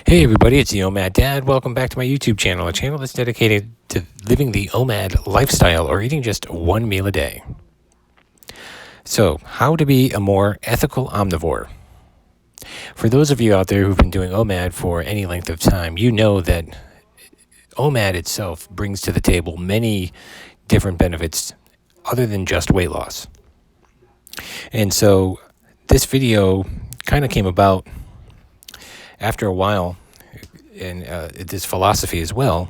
Hey everybody, it's the OMAD Dad. Welcome back to my YouTube channel, a channel that's dedicated to living the OMAD lifestyle or eating just one meal a day. So, how to be a more ethical omnivore. For those of you out there who've been doing OMAD for any length of time, you know that OMAD itself brings to the table many different benefits other than just weight loss. And so, this video kind of came about after a while, and this philosophy as well,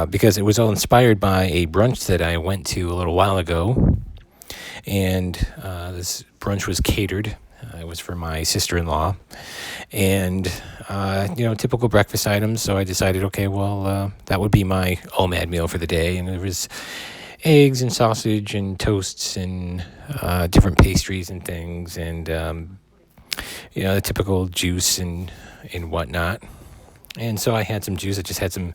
because it was all inspired by a brunch that I went to a little while ago. And this brunch was catered. It was for my sister-in-law. And, typical breakfast items. So I decided, okay, well, that would be my OMAD meal for the day. And there was eggs and sausage and toasts and different pastries and things. And, the typical juice and whatnot. And so I had some juice. I just had some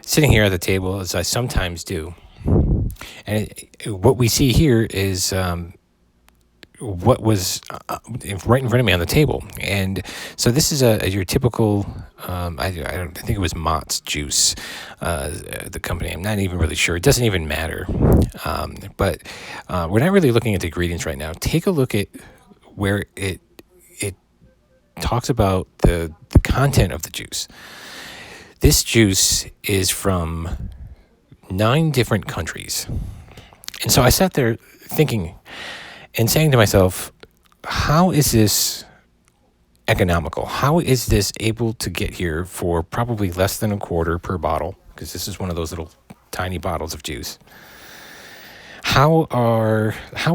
sitting here at the table, as I sometimes do. And what we see here is what was right in front of me on the table. And so this is your typical, I think it was Mott's juice, the company. I'm not even really sure. It doesn't even matter. But we're not really looking at the ingredients right now. Take a look at where it talks about the content of the juice. This juice is from 9 different countries. And so I sat there thinking and saying to myself, how is this economical? How is this able to get here for probably less than a quarter per bottle? Because this is one of those little tiny bottles of juice. How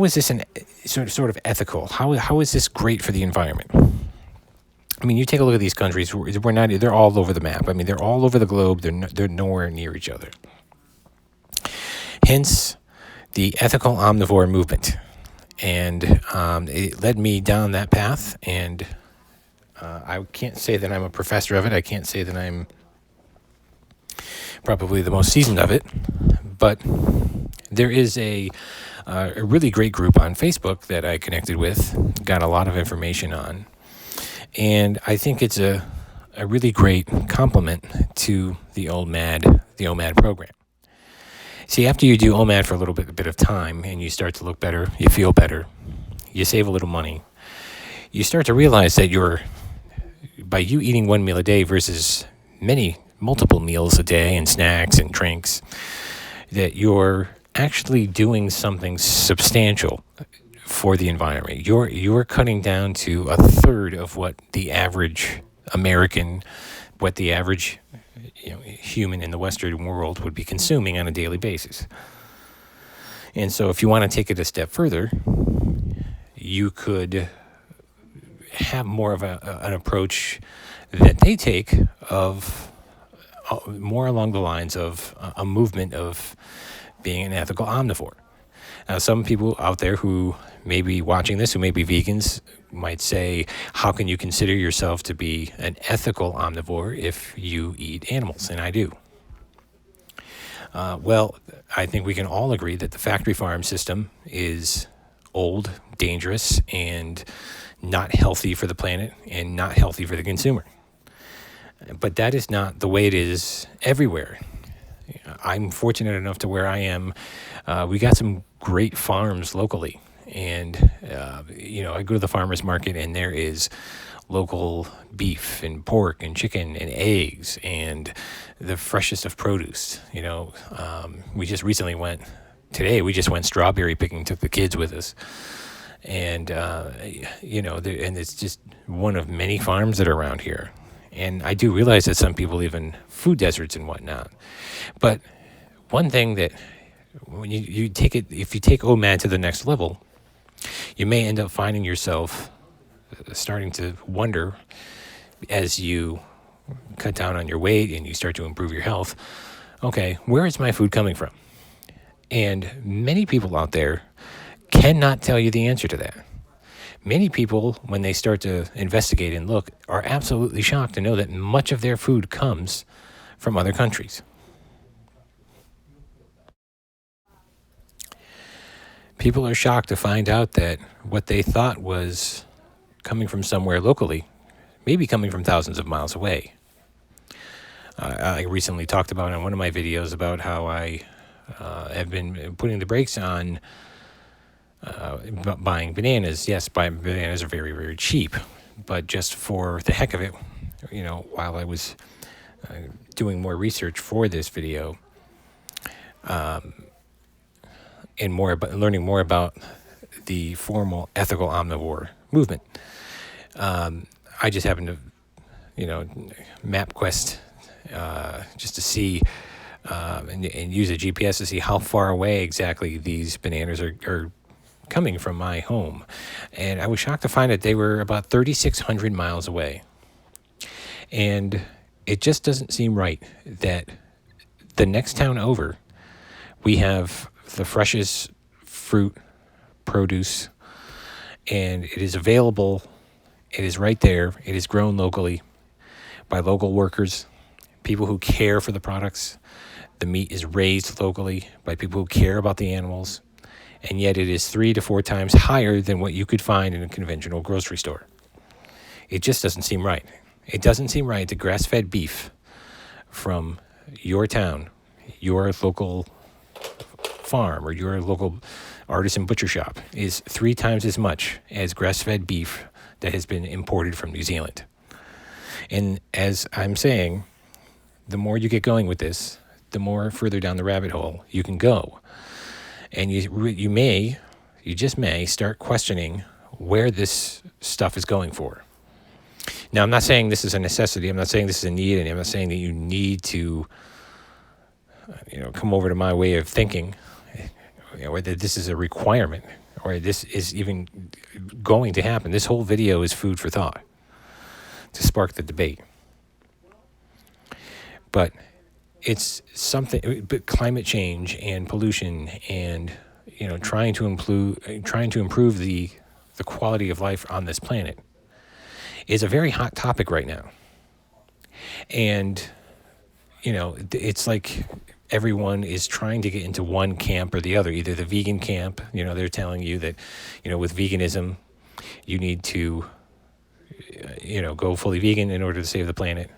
is this an sort of ethical? How is this great for the environment? I mean, you take a look at these countries. They're all over the map. I mean, they're all over the globe. They're nowhere near each other. Hence, the ethical omnivore movement. And it led me down that path. And I can't say that I'm a professor of it. I can't say that I'm probably the most seasoned of it. But there is a really great group on Facebook that I connected with, got a lot of information on. And I think it's a really great complement to the OMAD program. See, after you do OMAD for a bit of time and you start to look better, you feel better, you save a little money, you start to realize that by you eating one meal a day versus multiple meals a day and snacks and drinks, that you're actually doing something substantial for the environment. You're cutting down to a third of what the average American, what the average human in the Western world would be consuming on a daily basis. And so if you want to take it a step further, you could have more of an approach that they take of more along the lines of a movement of being an ethical omnivore. Now, some people out there who may be watching this, who may be vegans, might say, how can you consider yourself to be an ethical omnivore if you eat animals? And I do. Well, I think we can all agree that the factory farm system is old, dangerous, and not healthy for the planet and not healthy for the consumer. But that is not the way it is everywhere. I'm fortunate enough to where I am. We got some great farms locally. And, I go to the farmer's market and there is local beef and pork and chicken and eggs and the freshest of produce. We just recently went strawberry picking, took the kids with us. And, and it's just one of many farms that are around here. And I do realize that some people live in food deserts and whatnot. But one thing that when you take it, if you take OMAD to the next level, you may end up finding yourself starting to wonder as you cut down on your weight and you start to improve your health, okay, where is my food coming from? And many people out there cannot tell you the answer to that. Many people, when they start to investigate and look, are absolutely shocked to know that much of their food comes from other countries. People are shocked to find out that what they thought was coming from somewhere locally maybe coming from thousands of miles away. I recently talked about in one of my videos about how I have been putting the brakes on buying bananas. Yes, buying bananas are very, very cheap, but just for the heck of it, while I was doing more research for this video, and learning more about the formal ethical omnivore movement, I just happened to, MapQuest just to see and use a GPS to see how far away exactly these bananas are coming from my home. And I was shocked to find that they were about 3,600 miles away. And it just doesn't seem right that the next town over, we have the freshest fruit, produce, and it is available. It is right there. It is grown locally by local workers, people who care for the products. The meat is raised locally by people who care about the animals, and yet it is 3 to 4 times higher than what you could find in a conventional grocery store. It just doesn't seem right. It doesn't seem right that grass-fed beef from your town, your local farm, or your local artisan butcher shop is 3 times as much as grass-fed beef that has been imported from New Zealand. And as I'm saying, the more you get going with this, the more further down the rabbit hole you can go. And you just may start questioning where this stuff is going for. Now, I'm not saying this is a necessity. I'm not saying this is a need, and I'm not saying that you need to, come over to my way of thinking, or that this is a requirement, or this is even going to happen. This whole video is food for thought to spark the debate. But it's something. But climate change and pollution, and trying to improve the quality of life on this planet is a very hot topic right now. And it's like everyone is trying to get into one camp or the other. Either the vegan camp, they're telling you that, with veganism, you need to, go fully vegan in order to save the planet.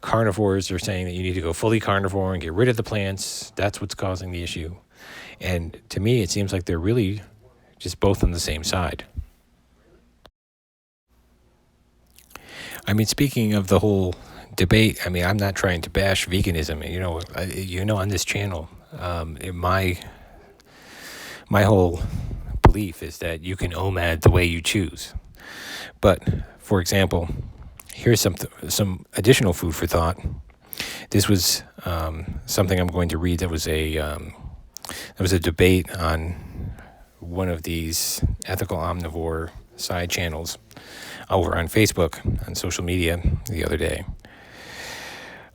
Carnivores are saying that you need to go fully carnivore and get rid of the plants. That's what's causing the issue. And to me, it seems like they're really just both on the same side. I mean, speaking of the whole debate, I'm not trying to bash veganism. On this channel, my whole belief is that you can OMAD the way you choose. But, for example, here's some additional food for thought. This was something I'm going to read. That was a debate on one of these ethical omnivore side channels over on Facebook, on social media, the other day.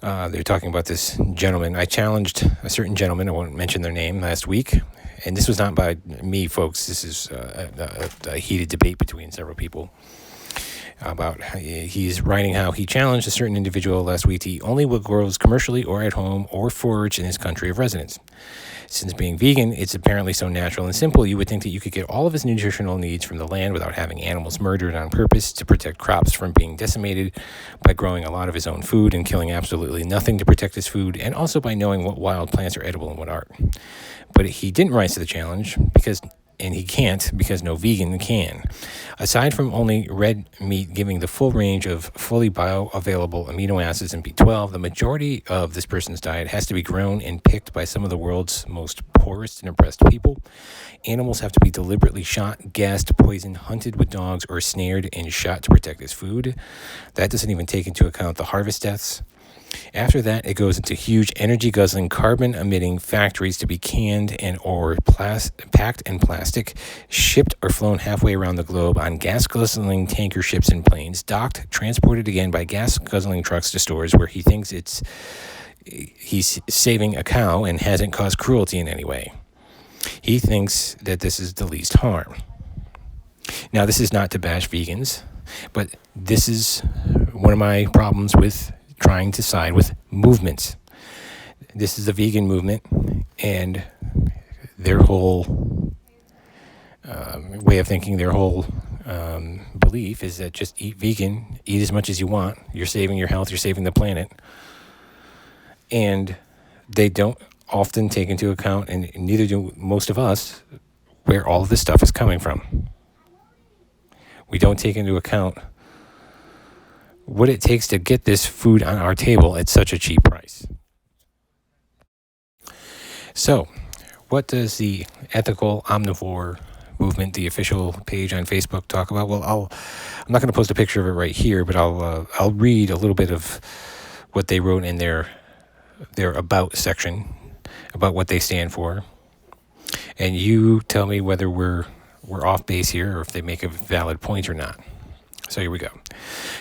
They're talking about this gentleman. I challenged a certain gentleman, I won't mention their name, last week. And this was not by me, folks. This is a heated debate between several people about he's writing how he challenged a certain individual last week to eat only what grows commercially or at home or foraged in his country of residence. Since being vegan, it's apparently so natural and simple, you would think that you could get all of his nutritional needs from the land without having animals murdered on purpose to protect crops from being decimated, by growing a lot of his own food and killing absolutely nothing to protect his food, and also by knowing what wild plants are edible and what aren't. But he didn't rise to the challenge and he can't because no vegan can. Aside from only red meat giving the full range of fully bioavailable amino acids and B12, the majority of this person's diet has to be grown and picked by some of the world's most poorest and oppressed people. Animals have to be deliberately shot, gassed, poisoned, hunted with dogs, or snared and shot to protect his food. That doesn't even take into account the harvest deaths. After that, it goes into huge energy-guzzling, carbon-emitting factories to be canned and or packed in plastic, shipped or flown halfway around the globe on gas-guzzling tanker ships and planes, docked, transported again by gas-guzzling trucks to stores where he thinks he's saving a cow and hasn't caused cruelty in any way. He thinks that this is the least harm. Now, this is not to bash vegans, but this is one of my problems with trying to side with movements. This is the vegan movement, and their whole way of thinking, their whole belief is that just eat vegan, eat as much as you want. You're saving your health, you're saving the planet. And they don't often take into account, and neither do most of us, where all of this stuff is coming from. We don't take into account what it takes to get this food on our table at such a cheap price. So, what does the ethical omnivore movement, the official page on Facebook, talk about? Well, I'm not going to post a picture of it right here, but I'll read a little bit of what they wrote in their about section about what they stand for, and you tell me whether we're off base here or if they make a valid point or not. So here we go.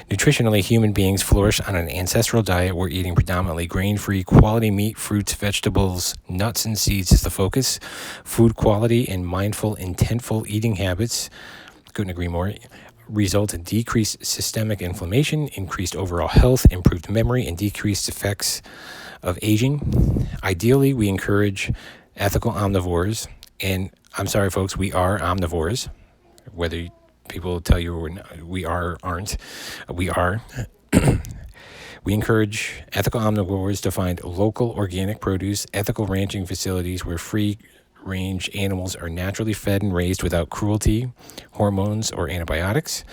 Nutritionally, human beings flourish on an ancestral diet where eating predominantly grain-free, quality meat, fruits, vegetables, nuts, and seeds is the focus. Food quality and mindful, intentful eating habits, couldn't agree more, result in decreased systemic inflammation, increased overall health, improved memory, and decreased effects of aging. Ideally, we encourage ethical omnivores, and I'm sorry, folks, we are omnivores, whether people tell you we aren't. We are. We encourage ethical omnivores to find local organic produce, ethical ranching facilities where free-range animals are naturally fed and raised without cruelty, hormones, or antibiotics.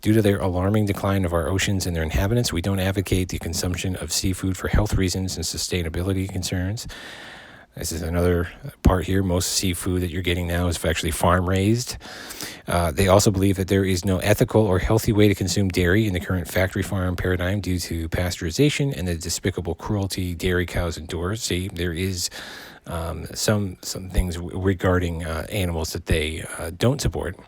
Due to their alarming decline of our oceans and their inhabitants, we don't advocate the consumption of seafood for health reasons and sustainability concerns. This is another part here. Most seafood that you're getting now is actually farm-raised. They also believe that there is no ethical or healthy way to consume dairy in the current factory farm paradigm due to pasteurization and the despicable cruelty dairy cows endure. See, there is some things regarding animals that they don't support.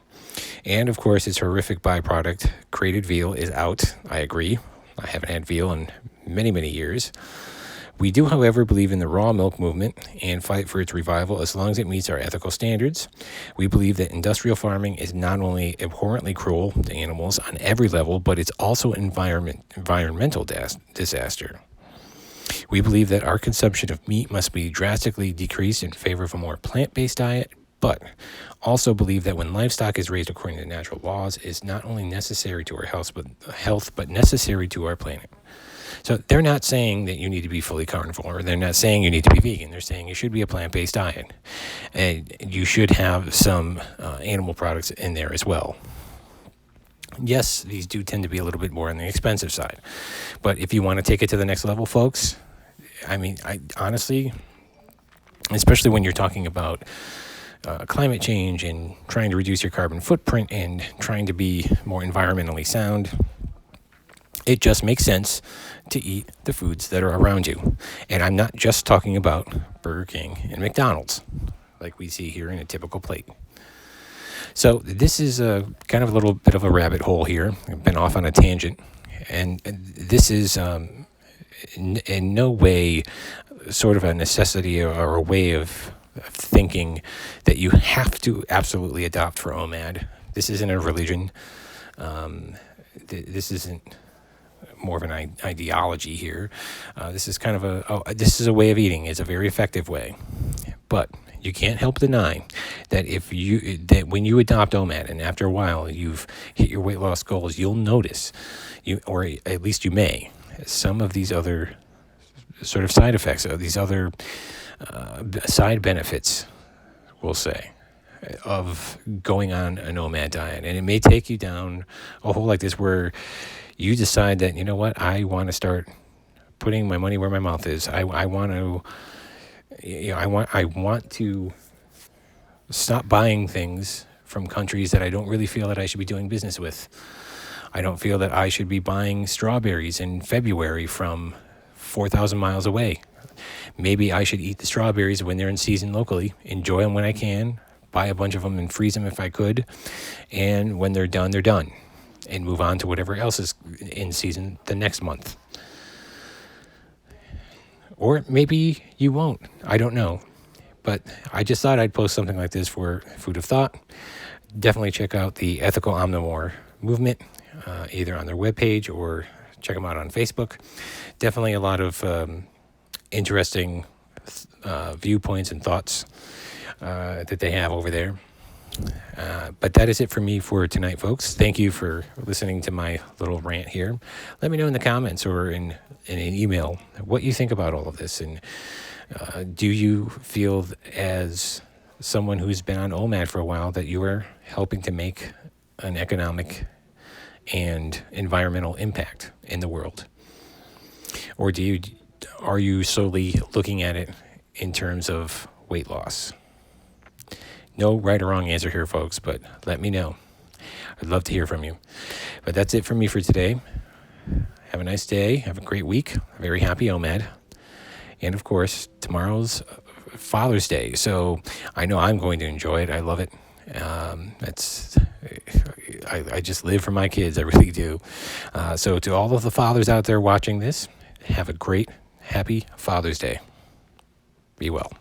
And, of course, its horrific byproduct, crated veal, is out. I agree. I haven't had veal in many, many years. We do, however, believe in the raw milk movement and fight for its revival as long as it meets our ethical standards. We believe that industrial farming is not only abhorrently cruel to animals on every level, but it's also environmental disaster. We believe that our consumption of meat must be drastically decreased in favor of a more plant-based diet, but also believe that when livestock is raised according to natural laws, it is not only necessary to our health, but necessary to our planet. So they're not saying that you need to be fully carnivore. They're not saying you need to be vegan. They're saying you should be a plant-based diet. And you should have some animal products in there as well. Yes, these do tend to be a little bit more on the expensive side. But if you want to take it to the next level, folks, I honestly, especially when you're talking about climate change and trying to reduce your carbon footprint and trying to be more environmentally sound, it just makes sense to eat the foods that are around you. And I'm not just talking about Burger King and McDonald's, like we see here in a typical plate. So this is a kind of a little bit of a rabbit hole here. I've been off on a tangent. And this is in no way sort of a necessity or a way of thinking that you have to absolutely adopt for OMAD. This isn't a religion. This isn't more of an ideology here. This is kind of this is a way of eating. It's a very effective way, but you can't help deny that when you adopt OMAD and after a while you've hit your weight loss goals, you'll notice, or at least you may, some of these other sort of side effects, or these other side benefits, we'll say, of going on an OMAD diet. And it may take you down a hole like this where you decide that, you know what, I want to start putting my money where my mouth is. I want to stop buying things from countries that I don't really feel that I should be doing business with. I don't feel that I should be buying strawberries in February from 4,000 miles away. Maybe I should eat the strawberries when they're in season locally, enjoy them when I can, buy a bunch of them and freeze them if I could, and when they're done, and move on to whatever else is in season the next month. Or maybe you won't. I don't know. But I just thought I'd post something like this for food of thought. Definitely check out the Ethical Omnivore movement, either on their webpage or check them out on Facebook. Definitely a lot of interesting viewpoints and thoughts that they have over there. But that is it for me for tonight, folks. Thank you for listening to my little rant here. Let me know in the comments or in an email what you think about all of this. And do you feel, as someone who's been on OMAD for a while, that you are helping to make an economic and environmental impact in the world? Or are you solely looking at it in terms of weight loss? No right or wrong answer here, folks, but let me know. I'd love to hear from you. But that's it for me for today. Have a nice day. Have a great week. Very happy OMAD. And of course, tomorrow's Father's Day. So I know I'm going to enjoy it. I love it. I just live for my kids. I really do. So to all of the fathers out there watching this, have a great, happy Father's Day. Be well.